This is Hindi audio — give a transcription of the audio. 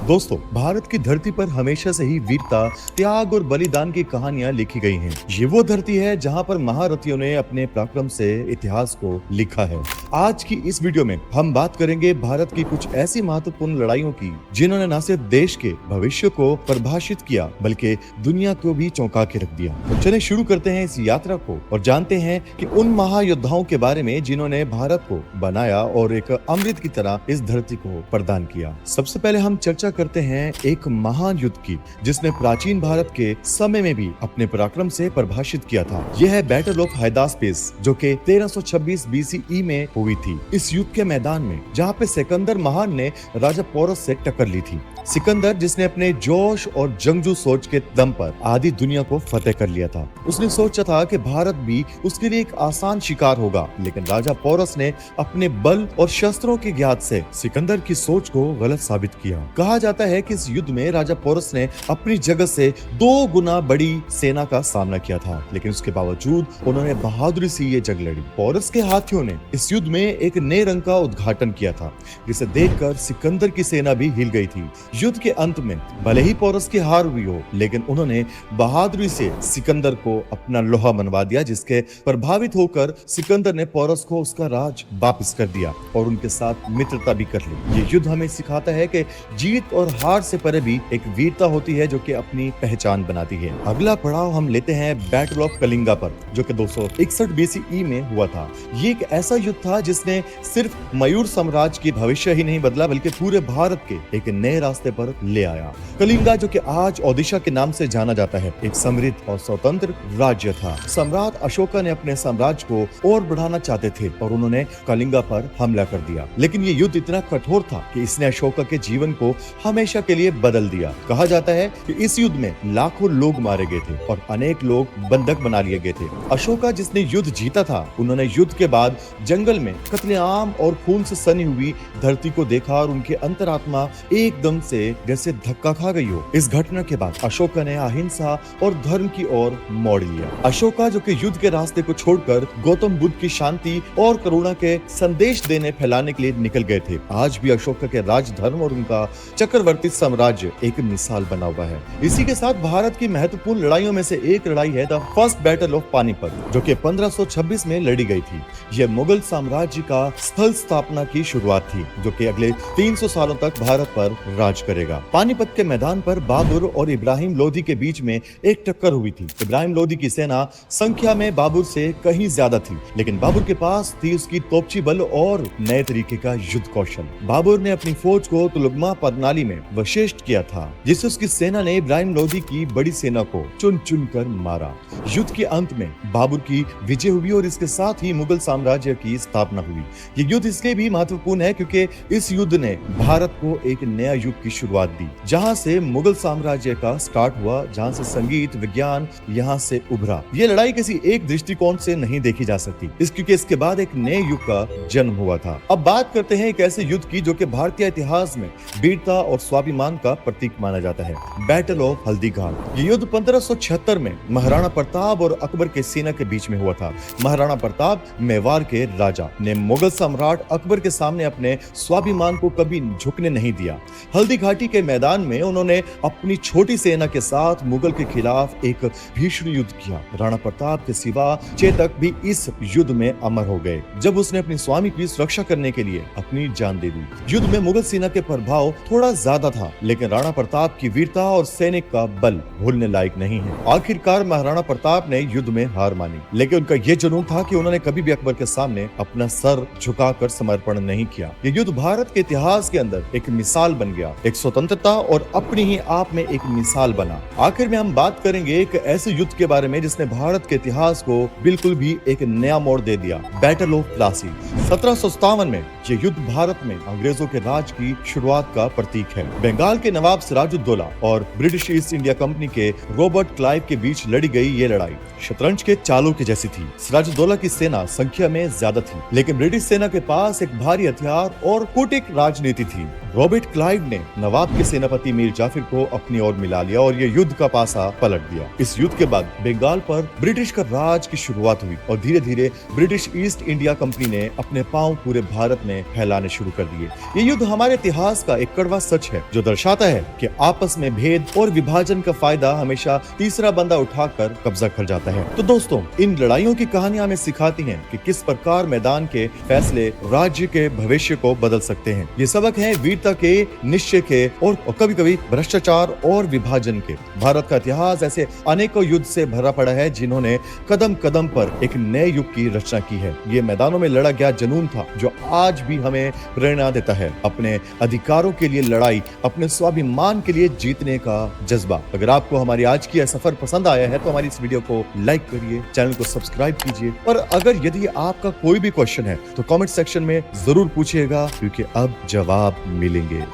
दोस्तों, भारत की धरती पर हमेशा से ही वीरता, त्याग और बलिदान की कहानियां लिखी गई हैं। ये वो धरती है जहां पर महारथियों ने अपने पराक्रम से इतिहास को लिखा है। आज की इस वीडियो में हम बात करेंगे भारत की कुछ ऐसी महत्वपूर्ण लड़ाइयों की जिन्होंने न सिर्फ देश के भविष्य को परिभाषित किया बल्कि दुनिया को भी चौंका के रख दिया। तो चलिए शुरू करते हैं इस यात्रा को और जानते हैं कि उन महायोद्धाओं के बारे में जिन्होंने भारत को बनाया और एक अमृत की तरह इस धरती को प्रदान किया। सबसे पहले हम चर्चा करते हैं एक महान युद्ध की जिसने प्राचीन भारत के समय में भी अपने पराक्रम से परिभाषित किया था। यह है बैटल ऑफ हाइदास्पेस जो कि 1326 BCE में हुई थी। इस युद्ध के मैदान में जहाँ पे सिकंदर महान ने राजा पोरस से टक्कर ली थी। सिकंदर जिसने अपने जोश और जंगजू सोच के दम पर आधी दुनिया को फतेह कर लिया था। उसने सोचा था कि भारत भी उसके लिए एक आसान शिकार होगा, लेकिन राजा पोरस ने अपने बल और शस्त्रों के ज्ञात से सिकंदर की सोच को गलत साबित किया। कहा जाता है कि इस युद्ध में राजा पोरस ने अपनी जगह से 2 गुना बड़ी सेना का सामना किया था, लेकिन उसके बावजूद उन्होंने बहादुरी से ये जंग लड़ी। पोरस के हाथियों ने इस युद्ध में एक नए रंग का उद्घाटन किया था जिसे देखकर सिकंदर की सेना भी हिल गई थी। युद्ध के अंत में भले ही पोरस की हार हुई हो, लेकिन उन्होंने बहादुरी से सिकंदर को अपना लोहा मनवा दिया, जिसके प्रभावित होकर सिकंदर ने पोरस को उसका राज वापस कर दिया और उनके साथ मित्रता भी कर ली। ये युद्ध हमें सिखाता है कि जीत और हार से परे भी एक वीरता होती है जो कि अपनी पहचान बनाती है। अगला पड़ाव हम लेते हैं बैटल ऑफ कलिंगा पर, जो कि 261 BCE में हुआ था। ये एक ऐसा युद्ध था जिसने सिर्फ मयूर साम्राज्य की भविष्य ही नहीं बदला बल्कि पूरे भारत के एक नए रास्ते पर ले आया। कलिंगा जो कि आज ओडिशा के नाम से जाना जाता है, एक समृद्ध और स्वतंत्र राज्य था। सम्राट अशोका ने अपने साम्राज्य को और बढ़ाना चाहते थे और उन्होंने कलिंगा पर हमला कर दिया, लेकिन ये युद्ध इतना कठोर था कि इसने अशोका के जीवन को हमेशा के लिए बदल दिया। कहा जाता है कि इस युद्ध में लाखों लोग मारे गए थे और अनेक लोग बंधक बना लिए गए थे। अशोका जिसने युद्ध जीता था, उन्होंने युद्ध के बाद जंगल में कत्लेआम और खून से सनी हुई धरती को देखा और उनकी अंतरात्मा एकदम से जैसे धक्का खा गई हो। इस घटना के बाद अशोका ने अहिंसा और धर्म की ओर मोड़ लिया। अशोका जो कि युद्ध के रास्ते को छोड़कर गौतम बुद्ध की शांति और करुणा के संदेश देने फैलाने के लिए निकल गए थे। आज भी अशोका के राज धर्म और उनका चक्रवर्ती साम्राज्य एक मिसाल बना हुआ है। इसी के साथ भारत की महत्वपूर्ण लड़ाइयों में से एक लड़ाई है the first battle of Panipat, जो कि 1526 में लड़ी गई थी। यह मुगल साम्राज्य का स्थल स्थापना की शुरुआत थी, जो कि अगले 300 सालों तक भारत पर राज करेगा। पानीपत के मैदान पर बहादुर और इब्राहिम लोधी के बीच में एक टक्कर हुई थी। इब्राहिम लोधी की सेना संख्या में बाबर से कहीं ज्यादा थी, लेकिन बाबर के पास थी उसकी तोपची बल और नए तरीके का युद्ध कौशल। बाबर ने अपनी फौज को तुलगमा प्रणाली में वशिष्ठ किया था, जिससे उसकी सेना ने इब्राहिम लोधी की बड़ी सेना को चुन चुन कर मारा। युद्ध के अंत में बाबर की विजय हुई और इसके साथ ही मुगल साम्राज्य की स्थापना हुई। ये युद्ध इसलिए भी महत्वपूर्ण है क्योंकि इस युद्ध ने भारत को एक नया युग की शुरुआत दी, जहां से मुगल साम्राज्य का स्टार्ट हुआ, जहां से संगीत विज्ञान यहां से उभरा। ये लड़ाई किसी एक दृष्टिकोण से नहीं देखी जा सकती, क्योंकि इसके बाद एक नए युग का जन्म हुआ था। अब बात करते हैं एक ऐसे युद्ध की जो कि भारतीय इतिहास में वीरता और स्वाभिमान का प्रतीक माना जाता है, बैटल ऑफ हल्दी घाट। ये युद्ध 1576 में महाराणा प्रताप और अकबर के सेना के बीच में हुआ था। महाराणा प्रताप मेवाड़ के राजा ने मुगल सम्राट अकबर के सामने अपने स्वाभिमान को कभी झुकने नहीं दिया। हल्दी घाटी के मैदान में उन्होंने अपनी छोटी सेना के साथ मुगल के खिलाफ एक भीषण युद्ध किया। राणा प्रताप के सिवा चेतक भी इस युद्ध में अमर हो गए, जब उसने अपनी स्वामी की सुरक्षा करने के लिए अपनी जान दे दी। युद्ध में मुगल सेना के प्रभाव थोड़ा ज्यादा था, लेकिन राणा प्रताप की वीरता और सैनिक का बल भूलने लायक नहीं है। आखिरकार महाराणा प्रताप ने युद्ध में हार मानी, लेकिन उनका यह जुनून था कि उन्होंने कभी भी अकबर के सामने अपना सर झुकाकर समर्पण नहीं किया। ये युद्ध भारत के इतिहास के अंदर एक मिसाल बन गया, एक स्वतंत्रता और अपनी ही आप में एक मिसाल बना। आखिर में हम बात करेंगे एक ऐसे युद्ध के बारे में जिसने भारत के इतिहास को बिल्कुल भी एक नया मोड़ दे दिया, बैटल ऑफ प्लासी। 1757 में ये युद्ध भारत में अंग्रेजों के राज की शुरुआत का प्रतीक है। बंगाल के नवाब सिराजुद्दौला और ब्रिटिश ईस्ट इंडिया कंपनी के रॉबर्ट क्लाइव के बीच लड़ी गई ये लड़ाई शतरंज के चालों की जैसी थी। सिराजुद्दौला की सेना संख्या में ज्यादा थी, लेकिन ब्रिटिश सेना के पास एक भारी हथियार और कूटनीतिक राजनीति थी। रॉबर्ट क्लाइव ने नवाब के सेनापति मीर जाफर को अपनी ओर मिला लिया और ये युद्ध का पासा पलट दिया। इस युद्ध के बाद बंगाल पर ब्रिटिश का राज की शुरुआत हुई और धीरे धीरे ब्रिटिश ईस्ट इंडिया कंपनी ने अपने पांव पूरे भारत में फैलाने शुरू कर दिए। ये युद्ध हमारे इतिहास का एक कड़वा सच है जो दर्शाता है कि आपस में भेद और विभाजन का फायदा हमेशा तीसरा बंदा उठाकर कब्जा कर जाता है। तो दोस्तों, इन लड़ाइयों की कहानियां हमें सिखाती हैं कि किस प्रकार मैदान के फैसले राज्य के भविष्य को बदल सकते हैं। ये सबक है वीरता के, निश्चय के और कभी कभी भ्रष्टाचार और विभाजन के। भारत का इतिहास ऐसे अनेकों युद्ध से भरा पड़ा है जिन्होंने कदम कदम पर एक नए युग की रचना की है। ये मैदानों में लड़ा गया जुनून था जो आज भी हमें प्रेरणा देता है। अपने अधिकारों के लिए लड़ाई, अपने स्वाभिमान के लिए जीतने का जज्बा। अगर आपको हमारी आज की यह सफर पसंद आया है तो हमारी इस वीडियो को लाइक करिए, चैनल को सब्सक्राइब कीजिए और अगर यदि आपका कोई भी क्वेश्चन है तो कमेंट सेक्शन में जरूर पूछिएगा क्योंकि अब जवाब मिलेंगे।